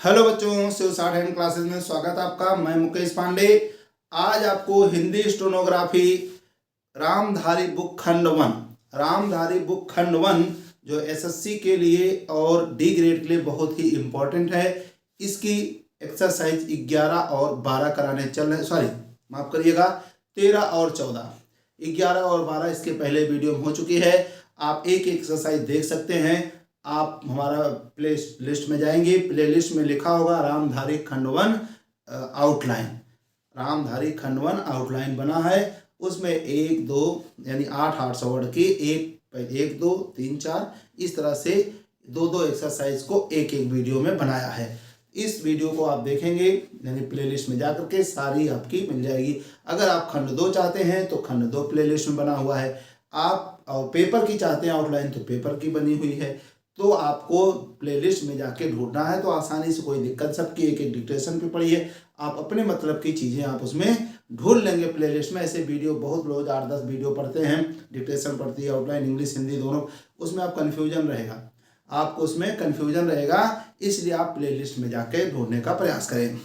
Hello बच्चों, शिव साठ hand classes में स्वागत है आपका। मैं मुकेश पांडे। आज आपको हिंदी स्टेनोग्राफी रामधारी बुक खंड वन जो एसएससी के लिए और डी ग्रेड के लिए बहुत ही इम्पोर्टेंट है। इसकी एक्सरसाइज 11 और 12 कराने चल रहे, सॉरी माफ करिएगा 13 और 14, 11 और 12 इसके पहले वीडियो में हो चुकी है। आप एक एक्सरसाइज देख सकते हैं। आप हमारा प्ले लिस्ट में जाएंगे, प्ले लिस्ट में लिखा होगा रामधारी खंड वन आउटलाइन। रामधारी खंड वन आउटलाइन बना है, उसमें 1 2 यानी 800 वर्ड की 1 2 3 4 इस तरह से 2 एक्सरसाइज को एक वीडियो में बनाया है। इस वीडियो को आप देखेंगे यानी प्ले लिस्ट में जाकर के सारी आपकी मिल जाएगी। अगर आप खंड 2 चाहते हैं तो खंड 2 प्ले लिस्ट में बना हुआ है। आप और पेपर की चाहते हैं आउटलाइन तो पेपर की बनी हुई है। तो आपको प्लेलिस्ट में जाके ढूंढना है तो आसानी से, कोई दिक्कत, सबकी एक डिक्टेशन पे पड़ी है। आप अपने मतलब की चीज़ें आप उसमें ढूंढ लेंगे प्लेलिस्ट में। ऐसे वीडियो बहुत लोग 8-10 वीडियो पढ़ते हैं, डिक्टेशन पढ़ती है आउटलाइन, इंग्लिश हिंदी दोनों, उसमें आप कन्फ्यूजन रहेगा, आपको उसमें कन्फ्यूजन रहेगा। इसलिए आप प्लेलिस्ट में जाके ढूंढने का प्रयास करें।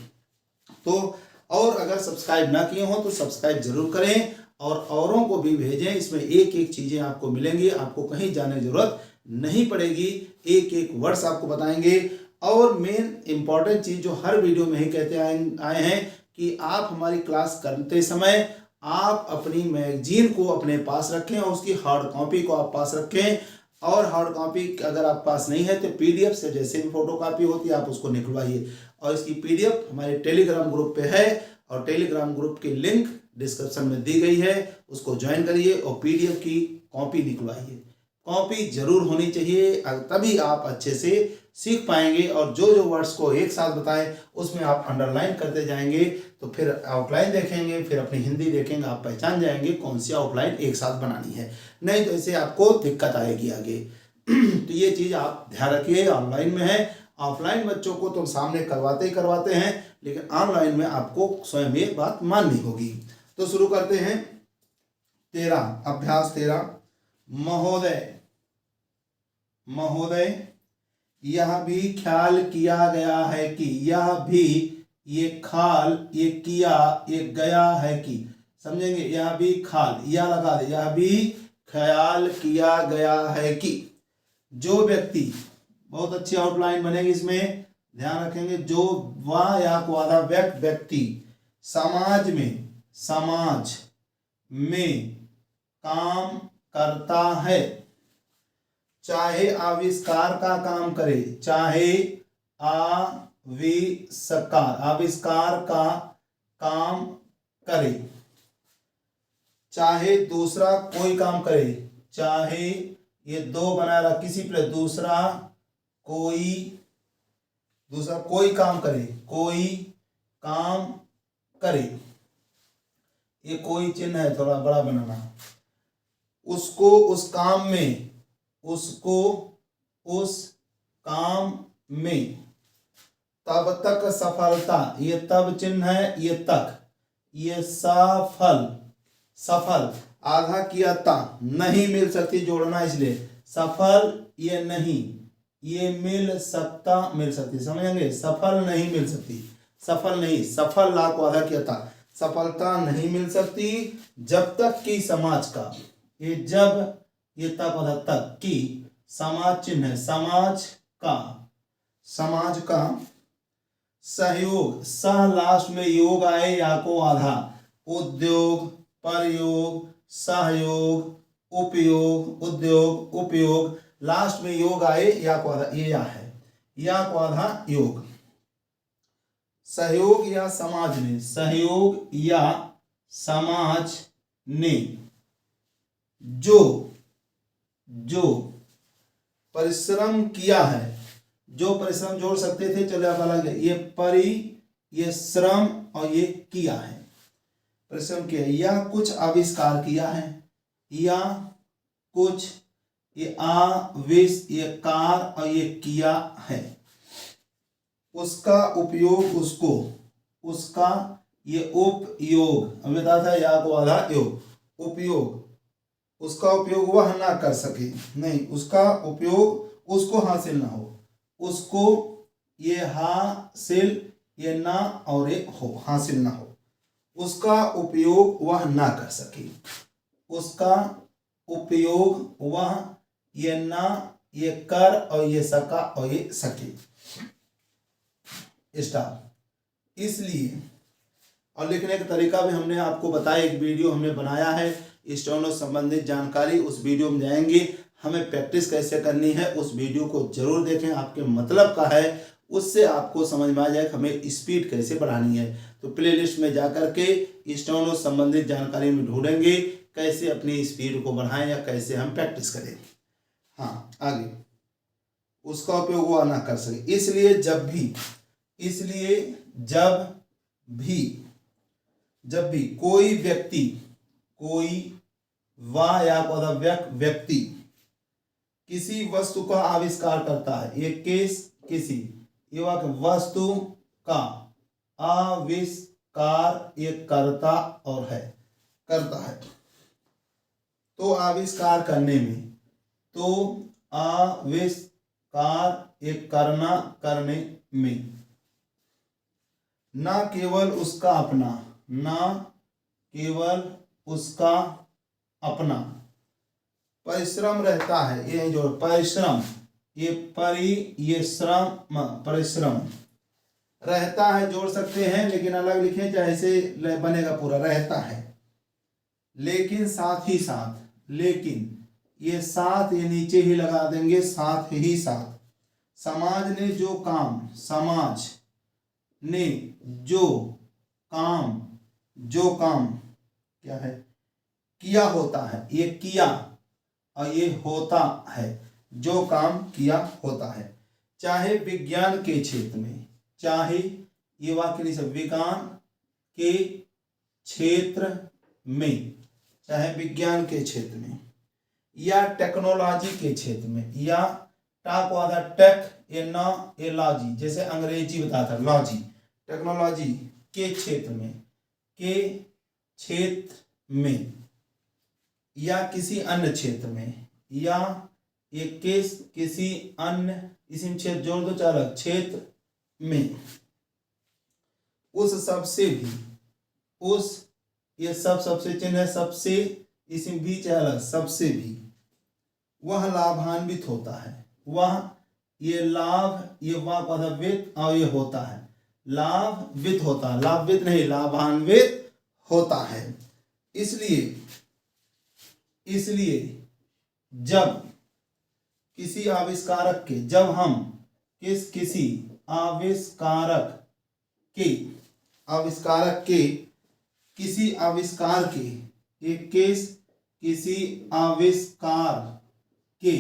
तो और अगर सब्सक्राइब ना किए हो तो सब्सक्राइब जरूर करें और औरों को भी भेजें। इसमें एक एक चीज़ें आपको मिलेंगी, आपको कहीं जाने की जरूरत नहीं पड़ेगी। एक एक वर्ड्स आपको बताएंगे। और मेन इंपॉर्टेंट चीज़ जो हर वीडियो में ही कहते आए हैं कि आप हमारी क्लास करते समय आप अपनी मैगजीन को अपने पास रखें और उसकी हार्ड कॉपी को आप पास रखें। और हार्ड कॉपी अगर आप पास नहीं है तो पीडीएफ से, जैसे भी फोटो कॉपी होती है, आप उसको निकलवाइए। और इसकी पीडीएफ हमारे टेलीग्राम ग्रुप पे है और टेलीग्राम ग्रुप की लिंक डिस्क्रिप्शन में दी गई है, उसको ज्वाइन करिए और पीडीएफ की कॉपी निकलवाइए। कॉपी जरूर होनी चाहिए, तभी आप अच्छे से सीख पाएंगे। और जो जो वर्ड्स को एक साथ बताएं उसमें आप अंडरलाइन करते जाएंगे तो फिर आउटलाइन देखेंगे, फिर अपनी हिंदी देखेंगे, आप पहचान जाएंगे कौन सी आउटलाइन एक साथ बनानी है। नहीं तो ऐसे आपको दिक्कत आएगी आगे। तो ये चीज़ आप ध्यान रखिए। ऑनलाइन में है, ऑफलाइन बच्चों को तो सामने करवाते ही करवाते हैं, लेकिन ऑनलाइन में आपको स्वयं ये बात माननी होगी। तो शुरू करते हैं। 13 अभ्यास 13 महोदय यह भी ख्याल किया गया है कि, यह भी, ये खाल, ये किया, ये गया है कि, समझेंगे। यह भी खाल, यह लगा दे, यह भी ख्याल किया गया है कि। जो व्यक्ति, बहुत अच्छी आउटलाइन बनेगी इसमें, ध्यान रखेंगे। जो वा या को आधा व्यक्ति समाज में काम करता है, चाहे आविष्कार का काम करे, चाहे आविष्कार का काम करे, चाहे दूसरा कोई काम करे, चाहे ये 2 बना रहा किसी पर, दूसरा कोई काम करे, कोई काम करे, ये कोई चिन्ह है, थोड़ा बड़ा बनाना। उसको उस काम में तब तक सफलता, ये तब चिन्ह है, ये तक, ये सफल आधा किया ता नहीं मिल सकती, जोड़ना इसलिए सफल, ये नहीं, ये मिल सकती, समझेंगे। सफल नहीं मिल सकती, सफल नहीं, सफल ला को आधा किया था, सफलता नहीं मिल सकती जब तक कि समाज का, ये जब, ये तक की समाज चिन्ह है, समाज का सहयोग, सह लास्ट में योग आए या को आधा, उद्योग, परयोग, सहयोग, उपयोग, लास्ट में योग आए या को आधा, ये या है, या को आधा योग। सहयोग या समाज ने, सहयोग या समाज ने जो परिश्रम किया है, जो परिश्रम जोड़ सकते थे, चलो आप अलग है, ये श्रम और ये किया है, परिश्रम किया, या कुछ आविष्कार किया है, या कुछ, ये ये कार और ये किया है, उसका उपयोग, उसका ये उपयोग, हमें बता था या को आधा योग, उपयोग, उसका उपयोग वह ना कर सके, नहीं, उसका उपयोग उसको हासिल ना हो, उसको ये हासिल, ये ना और ये हो, हासिल ना हो, उसका उपयोग वह ना कर सके, उसका उपयोग वह ये ना, ये कर और ये सका और ये सके। स्टार। इसलिए और लिखने का तरीका भी हमने आपको बताया, एक वीडियो हमने बनाया है स्टेनो संबंधित जानकारी, उस वीडियो में जाएंगे। हमें प्रैक्टिस कैसे करनी है उस वीडियो को जरूर देखें, आपके मतलब का है, उससे आपको समझ में आ जाए हमें स्पीड कैसे बढ़ानी है। तो प्लेलिस्ट में जाकर के स्टेनो संबंधित जानकारी में ढूंढेंगे कैसे अपनी स्पीड को बढ़ाएं या कैसे हम प्रैक्टिस करें। हाँ आगे, उसका उपयोग वो ना कर सके। इसलिए जब भी कोई व्यक्ति, कोई वाह या व्यक्ति किसी वस्तु का आविष्कार करता है, ये केस किसी, ये वाक्य वस्तु का आविष्कार, ये करता और है, करता है। तो आविष्कार करने में, तो आविष्कार ये करना, करने में, ना केवल उसका अपना, ना केवल उसका अपना परिश्रम रहता है, ये जो परिश्रम, ये परिश्रम रहता है, जोड़ सकते हैं लेकिन अलग लिखें चाहे ऐसे बनेगा पूरा, रहता है। लेकिन साथ ही साथ, लेकिन ये साथ ये नीचे ही लगा देंगे, साथ ही साथ समाज ने जो काम, समाज ने जो काम क्या है, किया होता है, ये किया और ये होता है, जो काम किया होता है, चाहे विज्ञान के क्षेत्र में, चाहे ये वाक्य नहीं सब, विज्ञान के क्षेत्र में, चाहे विज्ञान के क्षेत्र में या टेक्नोलॉजी के क्षेत्र में, या टाक वाला टेक, ये ना ये लॉजी, जैसे अंग्रेजी बताता था लॉजी, टेक्नोलॉजी के क्षेत्र में, या किसी अन्य क्षेत्र में, या ये किसी अन्य, इसी क्षेत्र जोड़ दो चालक, क्षेत्र में, उस सबसे भी, उस ये सबसे चिन्ह है, सबसे इसी भी चालक, सबसे भी वह लाभान्वित होता है, वह ये लाभ, ये वावित और ये होता है, लाभवित होता है, लाभवित नहीं लाभान्वित होता है। इसलिए जब किसी आविष्कारक के, जब हम किसी आविष्कारक के किसी आविष्कार के, एक केस किसी आविष्कार के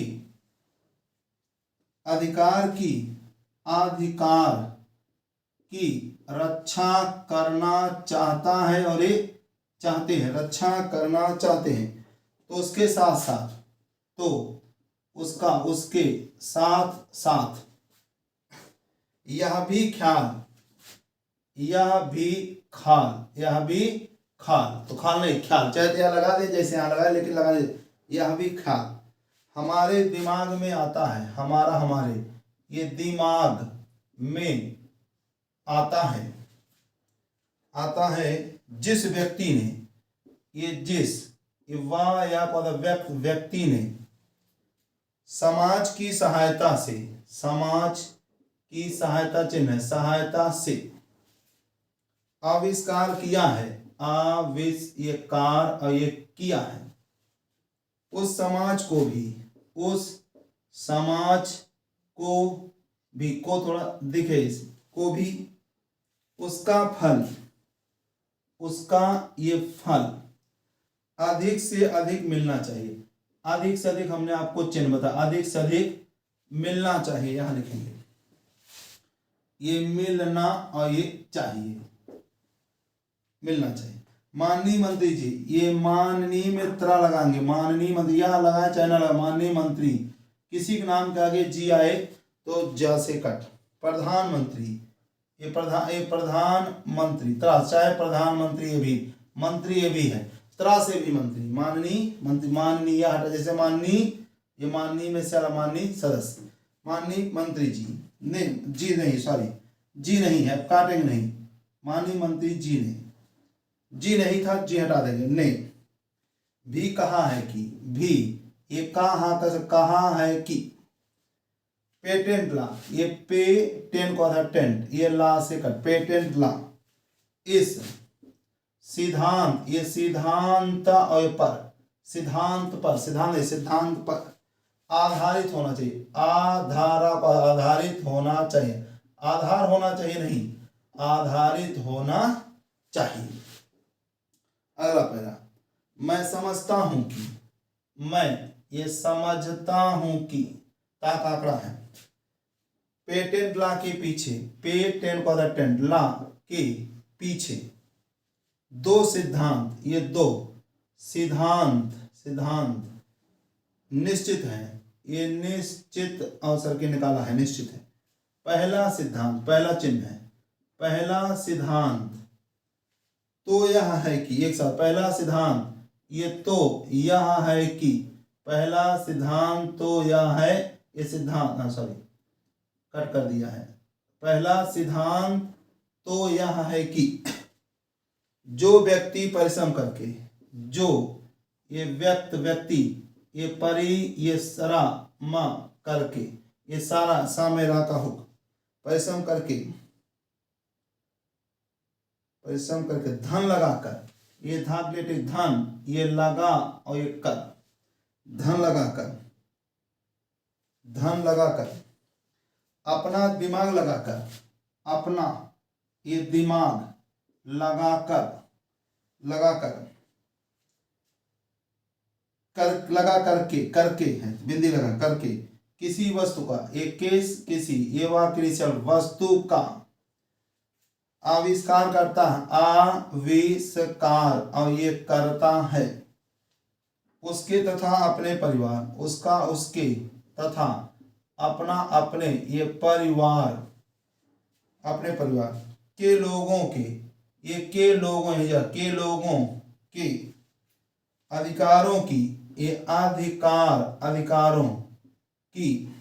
अधिकार की रक्षा करना चाहता है, और ये चाहते हैं, रक्षा करना चाहते हैं, तो उसके साथ साथ, तो उसके साथ साथ यह भी खाल, तो खाल नहीं ख्याल, चाहे तो यहाँ लगा दे जैसे यहाँ लगाए, लेकिन लगा दे, यह भी ख्याल हमारे दिमाग में आता है, हमारे ये दिमाग में आता है जिस व्यक्ति ने, ये वाह या व्यक्ति ने समाज की सहायता चिन्ह, सहायता से आविष्कार किया है, आविष्कार और ये किया है, उस समाज को भी को थोड़ा दिखे, को भी उसका ये फल अधिक से अधिक मिलना चाहिए, अधिक से अधिक हमने आपको चिन्ह बताया, अधिक से अधिक मिलना चाहिए, यहां लिखेंगे ये मिलना और ये चाहिए, मिलना चाहिए। माननीय मंत्री जी, ये माननीय में त्रा लगाएंगे, माननीय मंत्री यहाँ लगाए चाहे ना लगाए, माननीय मंत्री, किसी के नाम के आगे जी आए तो जा से कट, प्रधानमंत्री, ये प्रधानमंत्री त्रा, चाहे प्रधानमंत्री ये भी मंत्री, ये भी है त्रा से भी मंत्री, माननीय मंत्री, माननीय हटा, जैसे माननीय, ये माननीय में से माननीय सदस्य, माननीय मंत्री जी, नहीं जी नहीं, सॉरी जी नहीं है, काटेंगे नहीं, माननीय मंत्री जी ने, जी नहीं था, जी हटा देंगे, नहीं। भी कहा है कि, भी ये कहा है कि, पेटेंट ला, ये पे टेन को था टेंट, ये ला से कर, पेटेंट ला इस सिद्धांत, ये सिद्धांत और पर, सिद्धांत पर, सिद्धांत पर आधारित होना चाहिए, आधारा पर आधारित होना चाहिए, आधार होना चाहिए नहीं, आधारित होना चाहिए। अगला पैरा, मैं समझता हूं कि, मैं ये समझता हूं कि, ता का आंकड़ा है, पेटेंट ला के पीछे, पेटेंट को टेंट ला के पीछे दो सिद्धांत, ये दो सिद्धांत, सिद्धांत निश्चित है, ये निश्चित अवसर के निकाला है, निश्चित है। पहला सिद्धांत, पहला चिन्ह है, पहला सिद्धांत तो यह है कि, एक साथ, पहला सिद्धांत ये तो यह है कि, पहला सिद्धांत तो यह है, ये सिद्धांत, सॉरी कट कर दिया है, पहला सिद्धांत तो यह है कि जो व्यक्ति परिश्रम करके, जो ये व्यक्ति, ये परी, ये सरा मा करके, ये सारा सा मेरा का हुक, परिश्रम करके, परिश्रम करके, धन लगाकर, ये धाग्लेटिक धन, ये लगा और ये कर, धन लगाकर, धन लगाकर, अपना दिमाग लगाकर, अपना ये दिमाग लगाकर, लगाकर, कर, लगा करके, करके है बिंदी लगा करके, किसी वस्तु का, एक केस किसी, ये वाक्य वस्तु का आविष्कार करता है, आविष्कार और ये करता है, उसके तथा अपने परिवार, उसका उसके तथा अपना अपने, ये परिवार, अपने परिवार के लोगों के, ये के लोगों है, या के लोगों के अधिकारों की, ये अधिकार, अधिकारों की,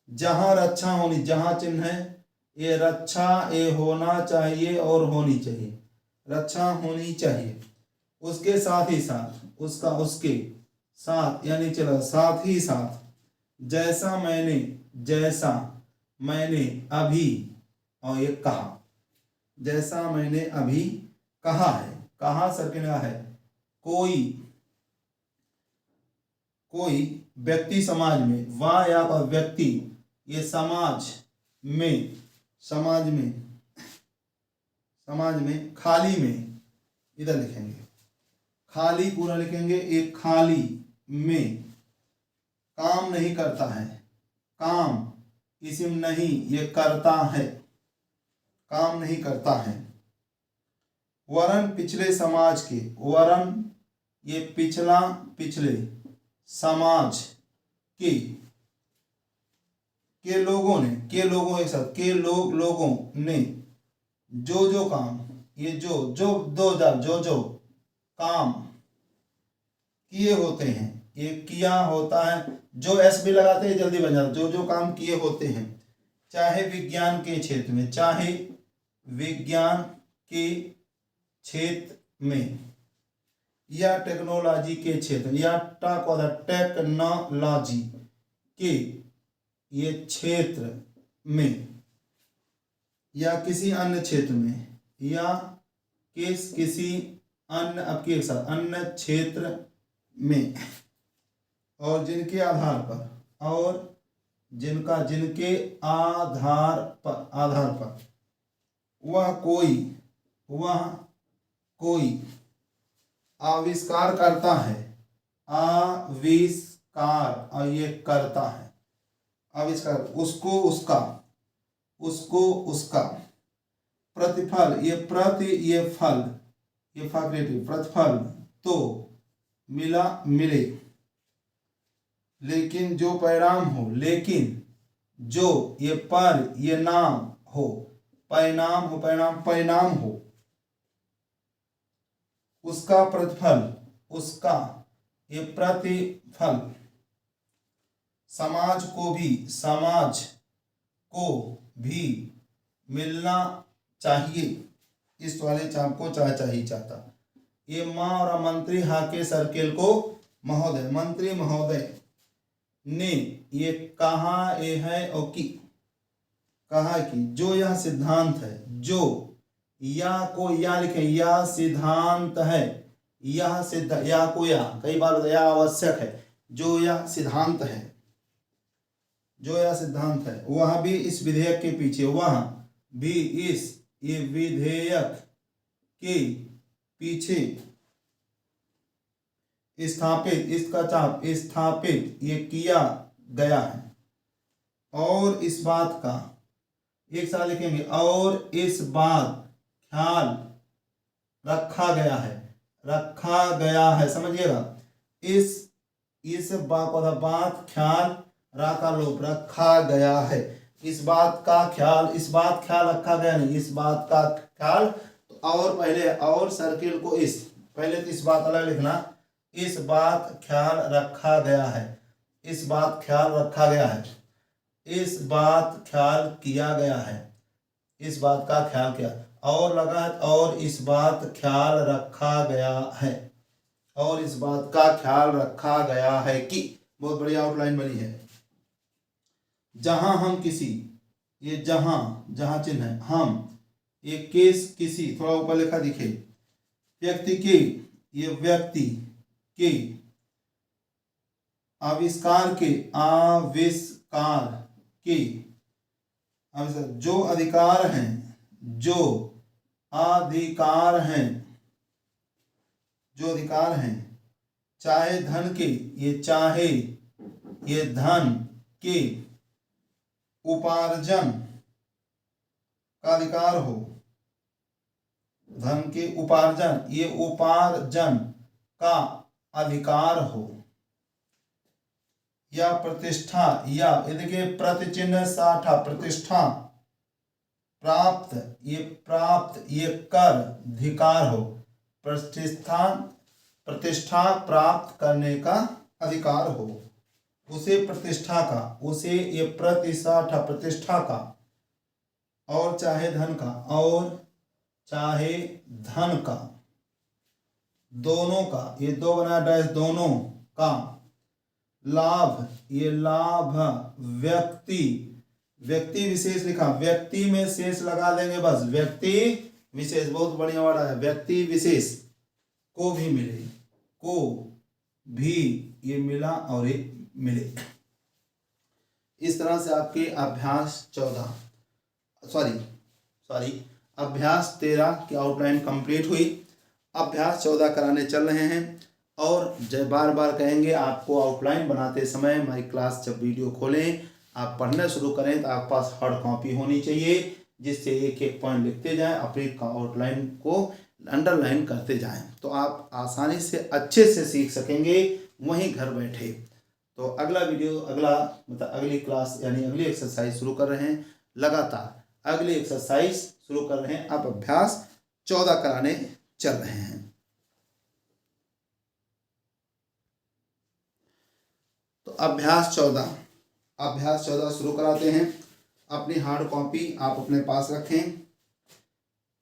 जहां रक्षा होनी, जहां चिन्ह है ये रक्षा, ये होना चाहिए और होनी चाहिए, रक्षा होनी चाहिए, उसके साथ ही साथ, उसका उसके साथ, यानी चलो साथ ही साथ, जैसा मैंने, जैसा मैंने अभी, और ये कहा, जैसा मैंने अभी कहा है, कहा सरकना है, कोई, कोई व्यक्ति समाज में, वाह या व्यक्ति, ये समाज में, समाज में, समाज में, खाली में, इधर लिखेंगे, खाली पूरा लिखेंगे, एक खाली में काम नहीं करता है, काम इस्म नहीं, ये करता है, काम नहीं करता है, वरन पिछले समाज के, वरन ये पिछला, पिछले समाज के लोगों ने, के लोगों एक साथ, के लोगों ने जो काम, ये जो 2000 जो काम किए होते हैं, ये किया होता है, जो एस भी लगाते हैं जल्दी बन जाता, जो काम किए होते हैं, चाहे विज्ञान के क्षेत्र में, चाहे विज्ञान के क्षेत्र में, या टेक्नोलॉजी के क्षेत्र, या टेक्नोलॉजी के ये क्षेत्र में, या किसी अन्य क्षेत्र में, या किसी अन्य, अब एक साथ, अन्य क्षेत्र में, और जिनके आधार पर, और जिनका, जिनके आधार पर वह कोई आविष्कार करता है, आविष्कार और ये करता है, आविष्कार, उसको उसका प्रतिफल, ये ये फल, ये फाक्रेटिव, प्रतिफल तो मिले, लेकिन जो परिणाम हो, लेकिन जो ये पर, ये नाम हो, परिणाम हो, उसका प्रतिफल, उसका ये प्रतिफल समाज को भी मिलना चाहिए। इस वाले चाप को चाहिए चाहता। ये माँ और मंत्री हाके सर्किल को महोदय, मंत्री महोदय ने ये कहा ये है और की कहा कि जो यह सिद्धांत है, जो या को या लिखे, या सिद्धांत है, यह सिद्ध या को या कई बार या आवश्यक है, जो यह सिद्धांत है, जो यह सिद्धांत है, वह भी इस विधेयक के पीछे, वह भी इस ये विधेयक के पीछे स्थापित, इसका चाप स्थापित ये किया गया है और इस बात का एक साथ लिखेंगे, और इस बात ख्याल रखा गया है, समझिएगा। इस बात ख्याल का लोप रखा गया है, इस बात ख्याल रखा गया नहीं, इस बात का ख्याल। तो और पहले और सर्किल को इस पहले तो इस बात अलग लिखना, इस बात ख्याल रखा गया है, इस बात ख्याल रखा गया है, इस बात ख्याल किया गया है, इस बात का ख्याल किया और लगा है, और इस बात ख्याल रखा गया है, और इस बात का ख्याल रखा गया है कि बहुत बढ़िया आउटलाइन बनी है। जहां हम किसी, ये जहां चिन्ह है, हम ये केस किसी, थोड़ा ऊपर लिखा दिखे, व्यक्ति के, ये व्यक्ति के आविष्कार के जो अधिकार हैं, चाहे धन के उपार्जन का अधिकार हो, धन के उपार्जन, ये उपार्जन का अधिकार हो, या प्रतिष्ठा, या ये देखिए प्रतिचिन्ह साठा, प्रतिष्ठा प्राप्त, ये कर अधिकार हो, प्रतिष्ठा प्राप्त करने का अधिकार हो, उसे प्रतिष्ठा का, उसे ये प्रतिष्ठा, प्रतिष्ठा का, और चाहे धन का, दोनों का, ये दो बना डैश, दोनों का लाभ, ये लाभ व्यक्ति विशेष लिखा, व्यक्ति में शेष लगा देंगे बस, व्यक्ति विशेष, बहुत बढ़िया वर्ड है, व्यक्ति विशेष को भी मिले, को भी ये मिला और ये मिले। इस तरह से आपके अभ्यास 13 की आउटलाइन कंप्लीट हुई। अभ्यास 14 कराने चल रहे हैं और जब बार बार कहेंगे आपको आउटलाइन बनाते समय हमारी क्लास जब वीडियो खोलें आप पढ़ना शुरू करें तो आपके पास हार्ड कॉपी होनी चाहिए, जिससे एक एक पॉइंट लिखते जाएं, अपनी आउटलाइन को अंडरलाइन करते जाएं, तो आप आसानी से अच्छे से सीख सकेंगे वहीं घर बैठे। तो अगला वीडियो, अगली क्लास यानी अगली एक्सरसाइज शुरू कर रहे हैं, लगातार अगली एक्सरसाइज शुरू कर रहे हैं। अब अभ्यास 14 कराने चल रहे हैं। तो अभ्यास 14 शुरू कराते हैं। अपनी हार्ड कॉपी आप अपने पास रखें।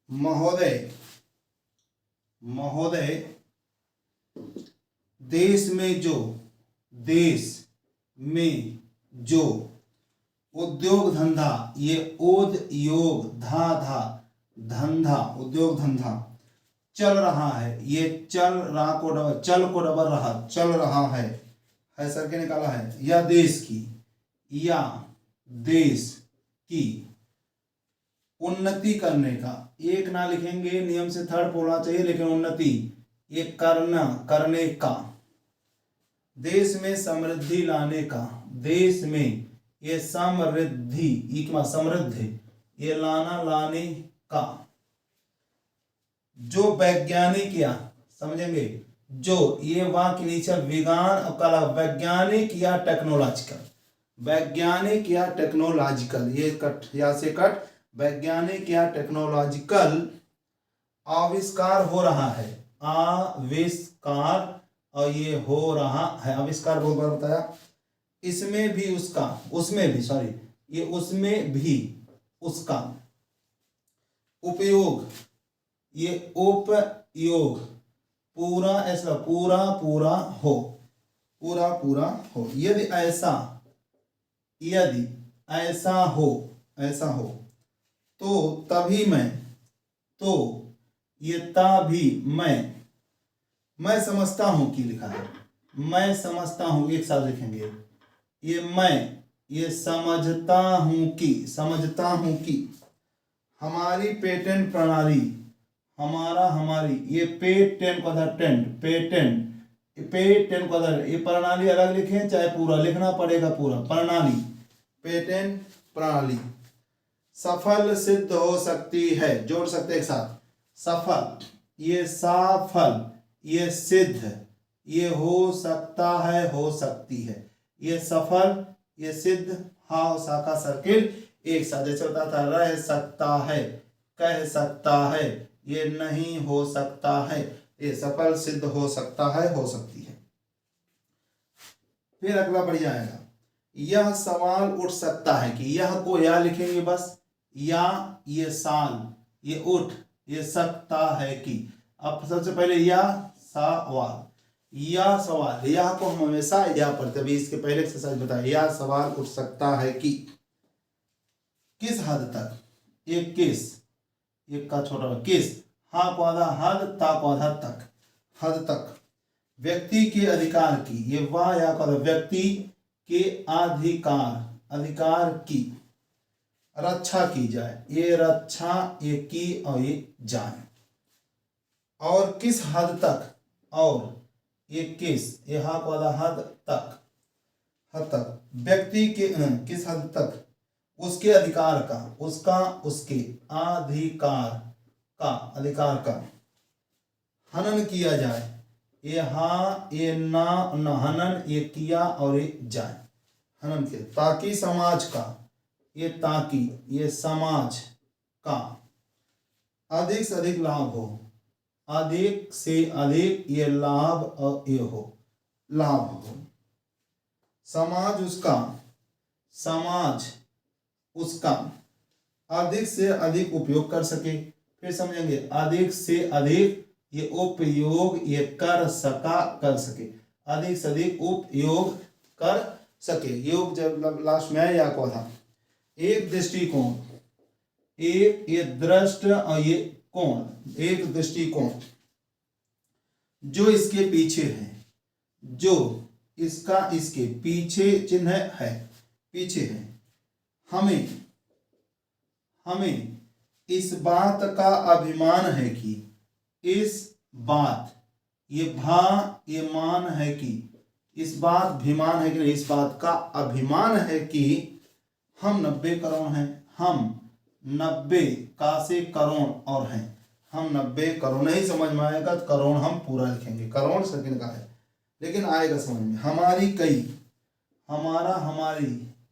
महोदय, देश में जो उद्योग धंधा, ये उद्योग धंधा उद्योग धंधा चल रहा है, ये चल को डबल रहा, चल रहा है सर के निकाला है, या देश की उन्नति करने का, एक ना लिखेंगे, नियम से थर्ड होना चाहिए, लेकिन उन्नति ये करने का, देश में समृद्धि लाने का, देश में ये समृद्धि समृद्धि ये लाने का, जो वैज्ञानिक, या समझेंगे, जो ये वाक्य नीचे विज्ञान और कला, वैज्ञानिक या टेक्नोलॉजिकल, ये कट या से कट, वैज्ञानिक या टेक्नोलॉजिकल आविष्कार हो रहा है, आविष्कार, और ये हो रहा है, आविष्कार बहुत बार बताया, इसमें भी उसका, उसमें भी, सॉरी, ये उसमें भी उसका उपयोग, ये उपयोग पूरा, ऐसा पूरा पूरा हो, पूरा पूरा हो। यदि ऐसा, यदि ऐसा हो, ऐसा हो, तो तभी मैं, तो ये तभी मैं समझता हूं कि लिखा है, मैं समझता हूं, एक साथ लिखेंगे, ये मैं, ये समझता हूं कि, समझता हूं कि हमारी पेटेंट प्रणाली, हमारा हमारी, ये पेटेंट को टेंट, पेटेंट, पेटेंट को ये प्रणाली अलग लिखें चाहे पूरा लिखना पड़ेगा, पूरा प्रणाली, पेटेंट प्रणाली सफल सिद्ध हो सकती है, जोड़ सकते एक साथ, सफल, ये सफल, ये सिद्ध, ये हो सकता है, हो सकती है, ये सफल, ये सिद्ध, हा और सा का सर्किल एक साथ, जैसे होता था रह सकता है, कह सकता है, ये नहीं हो सकता है, ये सफल सिद्ध हो सकता है, हो सकती है। फिर अगला बढ़ जाएगा, यह सवाल उठ सकता है कि, यह को या लिखेंगे बस, या ये साल, ये उठ, ये सकता है कि, अब सबसे पहले या सवाल, या सवाल, यह को हम हमेशा या पढ़ते, अभी इसके पहले एक्सरसाइज बताया, या सवाल उठ सकता है कि किस हद तक, ये किस, एक का छोटा किस, हा को आधा हद, ता को आधा तक, हद तक व्यक्ति के अधिकार की, ये वाह या का व्यक्ति के अधिकार, अधिकार की रक्षा की जाए, ये रक्षा, ये की और ये जाए, और किस हद तक, और ये किस, ये हा को आधा हद तक, हद तक व्यक्ति के, किस हद तक उसके अधिकार का, उसका, उसके अधिकार का, अधिकार का हनन किया जाए, ये हा, ये ना, न हनन, ये किया और ये जाए, हनन किया, ताकि समाज का, ये ताकि, ये समाज का अधिक से अधिक लाभ हो, अधिक से अधिक ये लाभ और ये हो, लाभ हो, समाज उसका, समाज उसका अधिक से अधिक उपयोग कर सके, फिर समझेंगे अधिक से अधिक ये उपयोग ये कर सका, कर सके, अधिक से अधिक उपयोग कर सके, योग जब लास्ट में या को था, एक दृष्टिकोण, एक ये दृष्ट और ये कोण, एक दृष्टिकोण जो इसके पीछे है, जो इसका, इसके पीछे चिन्ह है, पीछे है, हमें, हमें इस बात का अभिमान है कि, इस बात, ये भा, ये मान है कि, इस बात अभिमान है कि, इस बात का अभिमान है कि हम 90 करोड़ हैं, हम 90 का से करोड़ और हैं, हम 90 करोड़, नहीं समझ में आएगा तो करोड़ हम पूरा लिखेंगे, करोड़ सेकंड का है लेकिन आएगा समझ में, हमारी कई, हमारा हमारी,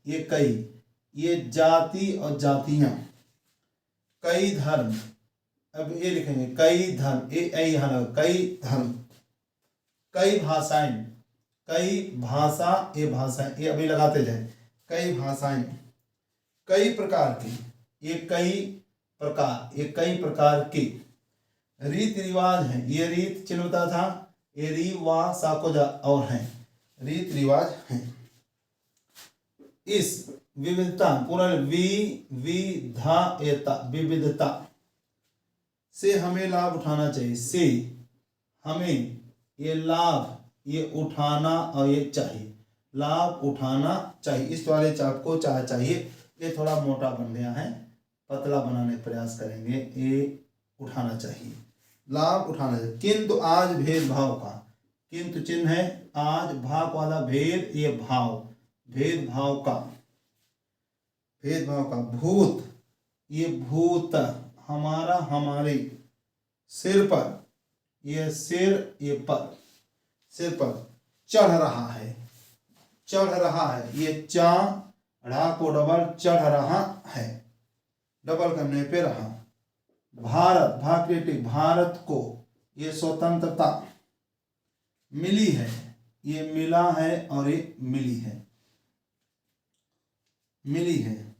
ये कई, ये जाति और जातियां, कई धर्म, अब ये लिखेंगे कई धर्म, कई धर्म, कई भाषाएं, कई भाषा, ये भाषाएं, ये अभी लगाते जाए, कई भाषाएं, कई प्रकार की, ये कई प्रकार, ये कई प्रकार के रीति रिवाज हैं, ये रीत चिन्ह होता था, ये रिवा साकोजा और हैं, रीत रिवाज हैं, इस विविधता, पूरा विविधता, विविधता से हमें लाभ उठाना चाहिए, से हमें ये लाभ, ये उठाना और ये चाहिए, लाभ उठाना चाहिए, इस वाले चाप को चाहिए, ये थोड़ा मोटा बन गया है, पतला बनाने का प्रयास करेंगे, ये उठाना चाहिए, लाभ उठाना चाहिए, किंतु आज भेदभाव का, किंतु चिन्ह है, आज भाव वाला भेद, ये भाव, भेदभाव का, भेदभाव का, भूत, ये भूत, हमारा हमारे, सिर पर, ये सिर, ये पर, सिर पर चढ़ रहा है, चढ़ रहा है, ये चढ़ा को डबल चढ़ रहा है, डबल करने पे रहा, भारत, भाक्रिटिक, भारत को ये स्वतंत्रता मिली है, ये मिला है और ये मिली है, मिली है।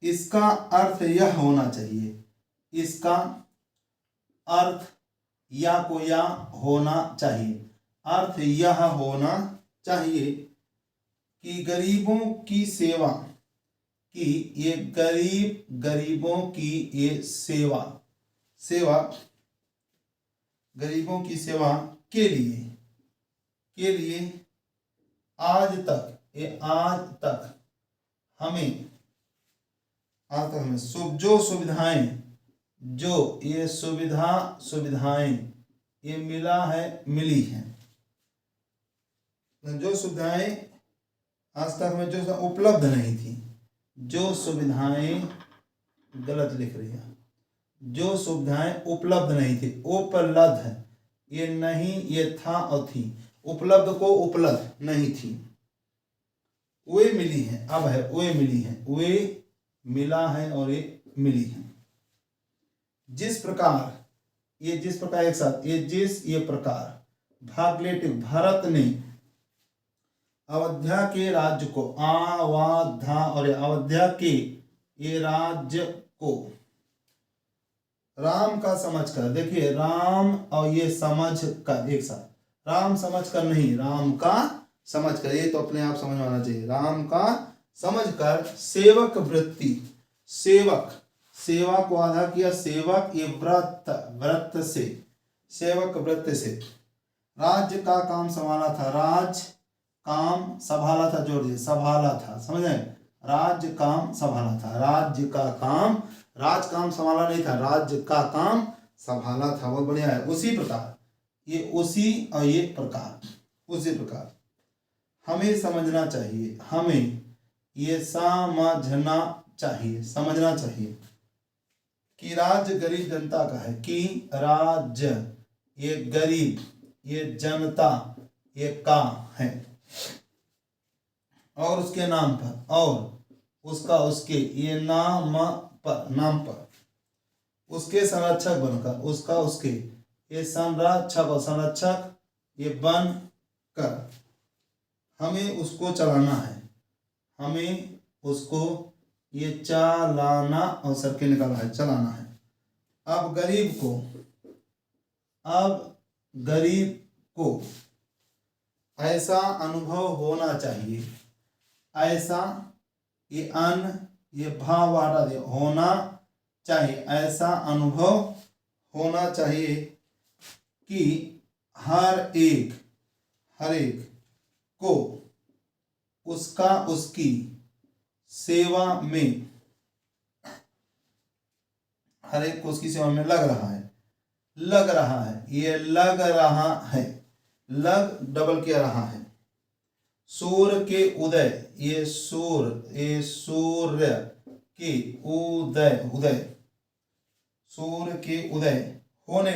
इसका अर्थ यह होना चाहिए, इसका अर्थ या को या होना चाहिए, अर्थ यह होना चाहिए कि गरीबों की सेवा की, ये गरीबों की ये सेवा गरीबों की सेवा के लिए आज तक हमें जो सुविधाएं ये मिली हैं, जो सुविधाएं आज तक हमें जो उपलब्ध नहीं थी, जो सुविधाएं, गलत लिख रही है, जो सुविधाएं उपलब्ध नहीं थी, उपलब्ध है ये नहीं, ये था और थी, उपलब्ध को उपलब्ध नहीं थी, वे मिली हैं, अब है वे मिली हैं, वे मिला है और ये मिली है। जिस प्रकार एक साथ ये प्रकार भाग्यलेटिव भरत ने अयोध्या के राज्य को अवधा और अयोध्या के ये राज्य को राम का समझकर, देखिए राम और ये समझ कर एक साथ, राम समझ कर नहीं, राम का समझ कर, ये तो अपने आप समझ में आना चाहिए, राम का समझ कर सेवक वृत्ति, सेवा को आधा किया, सेवक ये व्रत से, सेवक व्रत से राज्य का काम संभाला था, राज काम संभाला था, जोड़ दिए संभाला था, समझ आए, राज्य काम संभाला था, राज्य का काम, राज काम संभाला नहीं था, राज्य का काम संभाला था, बहुत बढ़िया है। उसी प्रकार ये उसी और ये प्रकार, उसी प्रकार हमें समझना चाहिए, हमें ये समझना चाहिए कि राज्य गरीब जनता का है, कि राज्य ये गरीब ये जनता ये का है, और उसके नाम पर, और उसका उसके ये नाम पर उसके संरक्षक बनकर, उसका उसके ये संरक्षक ये बन कर हमें उसको चलाना है, हमें उसको ये चलाना और सर के निकाला है, चलाना है। अब गरीब को ऐसा अनुभव होना चाहिए, ऐसा ये अन्न ये भाव वाला दे होना चाहिए, ऐसा अनुभव होना चाहिए कि हर एक को उसका उसकी सेवा में, हर एक को उसकी सेवा में लग रहा है, ये लग रहा है, लग डबल किया रहा है। सूर्य के उदय, ये सूर्य के उदय, सूर्य के उदय होने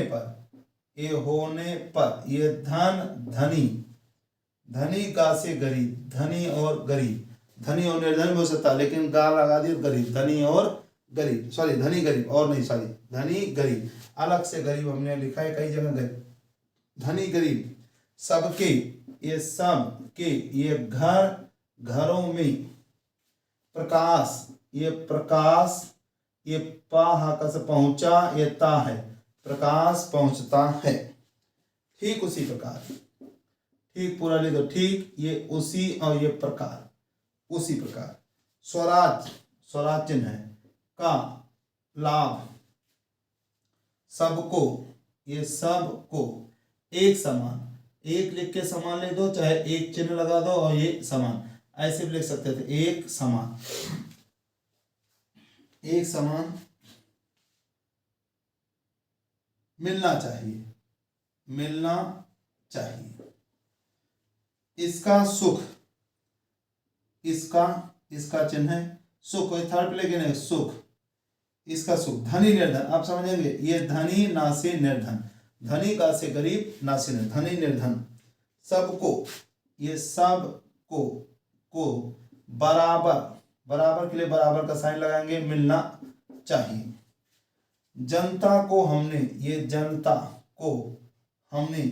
पर ये धनी का से गरीब, धनी और गरीब, धनी और निर्धन हो सकता, लेकिन गा लगा दिया गरीब, धनी और गरीब, सॉरी धनी गरीब और नहीं, सॉरी धनी गरीब अलग से, गरीब हमने लिखा है कई जगह, गरीब धनी गरीब सबके, ये सब के ये घरों में प्रकाश, ये पाह का से पहुंचा, ये ता है प्रकाश पहुंचता है। ठीक उसी प्रकार, ठीक पूरा लिख दो, ठीक ये उसी और ये प्रकार, उसी प्रकार स्वराज चिन्ह है का लाभ सबको, ये सबको एक समान, एक लिख के समान लिख दो, चाहे एक चिन्ह लगा दो और ये समान, ऐसे भी लिख सकते थे, एक समान मिलना चाहिए। इसका सुख, इसका चिन्ह है सुख, थर्ड प्लेग है सुख, इसका सुख, धनी निर्धन, आप समझेंगे, ये धनी ना से निर्धन, धनी का से गरीब ना से निर्धन, धनी निर्धन सबको, ये सबको को बराबर के लिए बराबर का साइन लगाएंगे, मिलना चाहिए। जनता को हमने, ये जनता को हमने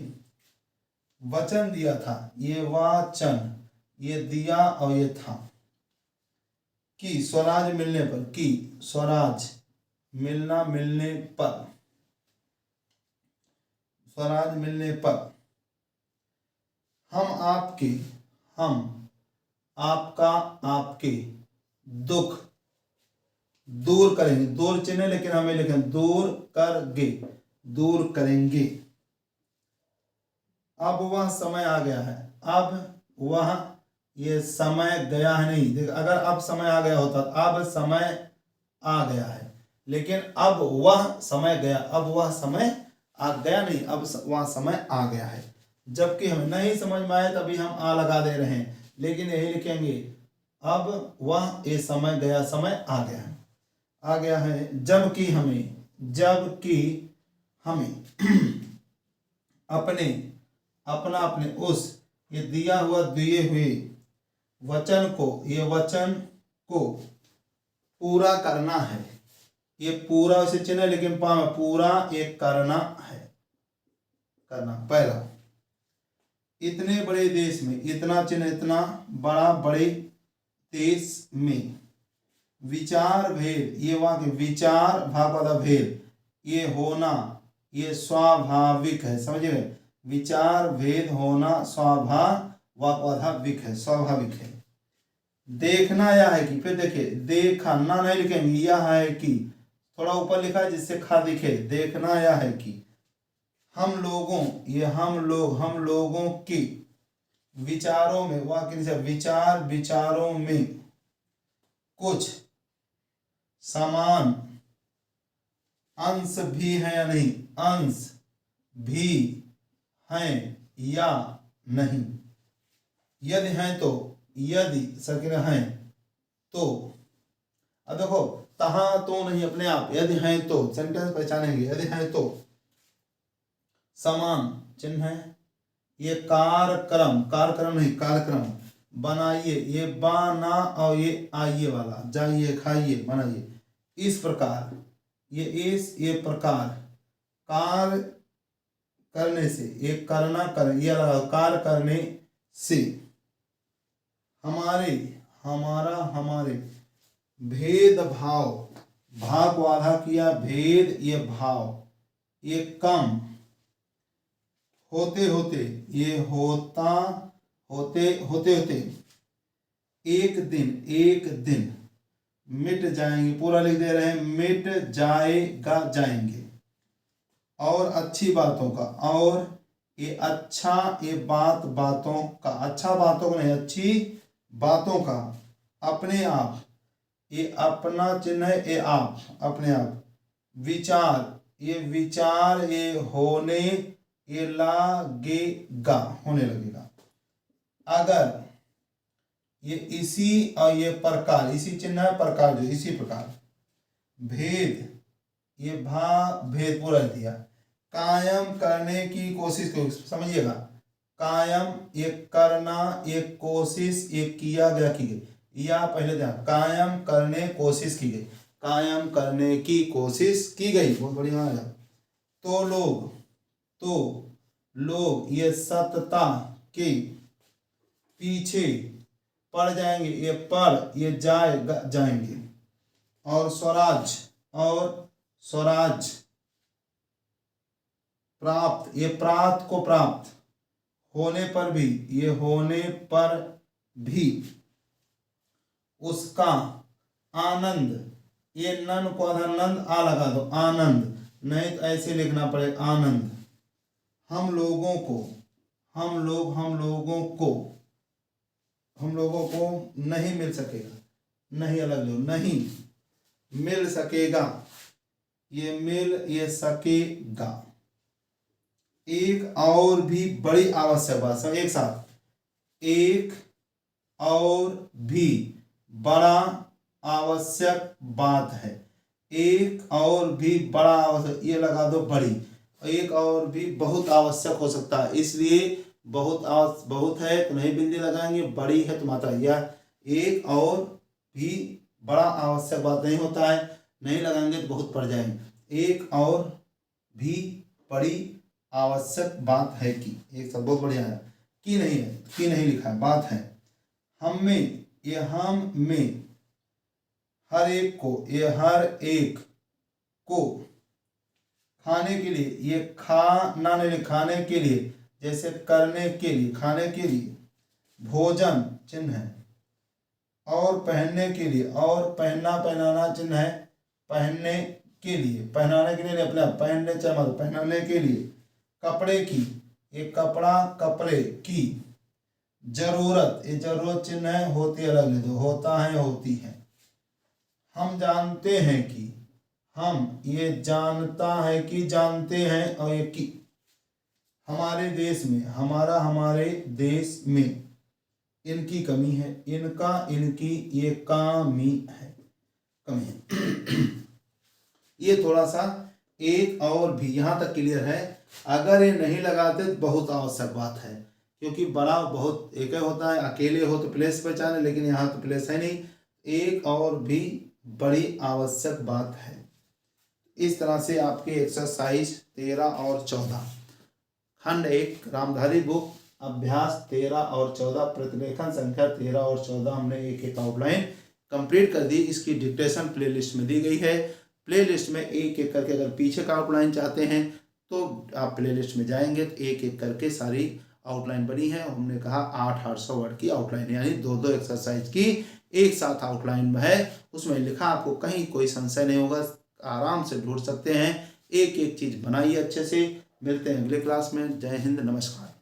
वचन दिया था, ये वाचन ये दिया और ये था, की स्वराज मिलने पर, की स्वराज मिलना, मिलने पर, स्वराज मिलने पर हम आपके, हम आपका, आपके दुख दूर करेंगे, दूर चिन्ह लेकिन हमें लिखें दूर करगे, दूर करेंगे। अब वह समय आ गया है, अब वह, ये समय गया है नहीं, देख अगर अब समय आ गया होता, अब समय आ गया है, लेकिन अब वह समय गया, अब वह समय आ गया नहीं, अब वह समय आ गया है। जबकि हमें नहीं समझ में आए तभी हम आ लगा दे रहे हैं, लेकिन यही लिखेंगे अब वह, ये समय गया, समय आ गया है, आ गया है। जबकि हमें, जबकि हमें अपने, अपना, अपने उस, ये दिया हुआ, दिए हुए वचन को, ये वचन को पूरा करना है, ये पूरा उसे चिन्ह लेकिन पा में पूरा एक करना है, करना। पहला, इतने बड़े देश में, इतना चिन्ह इतना बड़ा, बड़े देश में विचार भेद, ये वाक्य विचार भाग वाला भेद, ये होना, ये स्वाभाविक है, समझिए, विचार भेद होना स्वाभाविक है, स्वाभाविक है। देखना यह है कि, फिर देखिए देखा ना नहीं लिखेंगे, यह है कि थोड़ा ऊपर लिखा है जिससे खा दिखे, देखना यह है कि हम लोगों, ये हम लोग, हम लोगों के विचारों में, वाक्य से विचार, विचारों में कुछ समान अंश भी है या नहीं, अंश भी हैं या नहीं, यदि हैं तो, यदि सकिन हैं तो, अब देखो तहाँ तो नहीं, अपने आप, यदि हैं तो सेंटेंस पहचानेंगे, यदि हैं तो समान चिन्ह है, ये कार्यक्रम, कार्यक्रम नहीं कार्यक्रम, बनाइए, ये बाना और ये आइए वाला, जाइए खाइए बनाइए, इस प्रकार, ये इस, ये प्रकार, कार्य करने से, ये करना, कर, ये लगा कार्य करने से हमारे, हमारा, हमारे भेदभाव, भाव को आधा किया, भेद, ये भाव, ये कम होते होते, ये होता होते होते होते एक दिन, एक दिन मिट जाएंगे, पूरा लिख दे रहे हैं, मिट जाएगा, जाएंगे। और अच्छी बातों का, और ये अच्छा, ये बात, बातों का, अच्छा बातों का नहीं, अच्छी बातों का, अपने आप, ये अपना चिन्ह है, ये आप, अपने आप, विचार, ये विचार, ये होने, ये लगेगा, होने लगेगा। अगर ये इसी और ये प्रकार, इसी चिन्ह है, प्रकार जो इसी प्रकार, भेद, ये भेद पूरा दिया, कायम करने की कोशिश को, समझिएगा, कायम, ये करना, ये कोशिश, ये किया गया, की गई, या पहले ध्यान, कायम करने कोशिश की गई, कायम करने की कोशिश की गई, बहुत बढ़िया है। तो लोग, तो लोग ये सत्ता के पीछे पड़ जाएंगे, ये पड़, ये जाएगा, जाएंगे। और स्वराज, और स्वराज प्राप्त, ये प्राप्त को प्राप्त होने पर भी, ये होने पर भी उसका आनंद, ये नन को आनंद आ लगा दो, आनंद नहीं तो ऐसे लिखना पड़े, आनंद हम लोगों को, हम लोग, हम लोगों को, हम लोगों को नहीं मिल सकेगा, नहीं अलग लो, नहीं मिल सकेगा, ये मिल, ये सकेगा। एक और भी बड़ी आवश्यक बात, सब एक साथ, एक और भी बड़ा आवश्यक बात है, एक और भी बड़ा आवश्यक, ये लगा दो बड़ी, एक और भी बहुत आवश्यक हो सकता है, इसलिए बहुत बहुत है तो नहीं बिंदी लगाएंगे, बड़ी है तो मात्रा, यह एक और भी बड़ा आवश्यक बात नहीं होता है, नहीं लगाएंगे तो बहुत पड़ जाएंगे, एक और भी बड़ी आवश्यक बात है कि, एक सब बहुत बढ़िया है, कि नहीं है, कि नहीं लिखा है, बात है, हम में, ये हम में हर एक को, ये हर एक को खाने के लिए, ये खाना नहीं, खाने के लिए, जैसे करने के लिए, खाने के लिए, भोजन चिन्ह है, और पहनने के लिए, और पहनना पहनाना चिन्ह है, पहनने के लिए, पहनाने के लिए अपने आप, पहनने चाहे मतलब पहनाने के लिए, कपड़े की, ये कपड़ा, कपड़े की, जरूरत, ये जरूरत चिन्ह है, होती अलग है, जो होता है होती है, हम जानते हैं कि, हम, ये जानता है कि, जानते हैं, और ये की, हमारे देश में, हमारा, हमारे देश में, इनकी कमी है, इनका, इनकी, ये कमी है, कमी है। ये थोड़ा सा एक और भी यहाँ तक क्लियर है। अगर ये नहीं लगाते तो बहुत आवश्यक बात है, क्योंकि बड़ा बहुत एक होता है, अकेले हो तो प्लेस पहचाने, लेकिन यहाँ तो प्लेस है नहीं। एक और भी बड़ी आवश्यक बात है। इस तरह से आपके एक्सरसाइज 13 और 14 खंड 1 रामधारी बुक अभ्यास 13 और 14 प्रतिलेखन संख्या 13 और 14 हमने एक एक आउटलाइन कंप्लीट कर दी। इसकी डिक्टेशन प्लेलिस्ट में दी गई है। प्लेलिस्ट में एक एक करके अगर पीछे का आउटलाइन चाहते हैं तो आप प्लेलिस्ट में जाएंगे तो एक एक करके सारी आउटलाइन बनी है। हमने कहा 800 वर्ड की आउटलाइन, यानी 2-2 एक्सरसाइज की एक साथ आउटलाइन में है। उसमें लिखा, आपको कहीं कोई संशय नहीं होगा, आराम से ढूंढ सकते हैं। एक एक चीज बनाइए अच्छे से। मिलते हैं अगले क्लास में। जय हिंद, नमस्कार।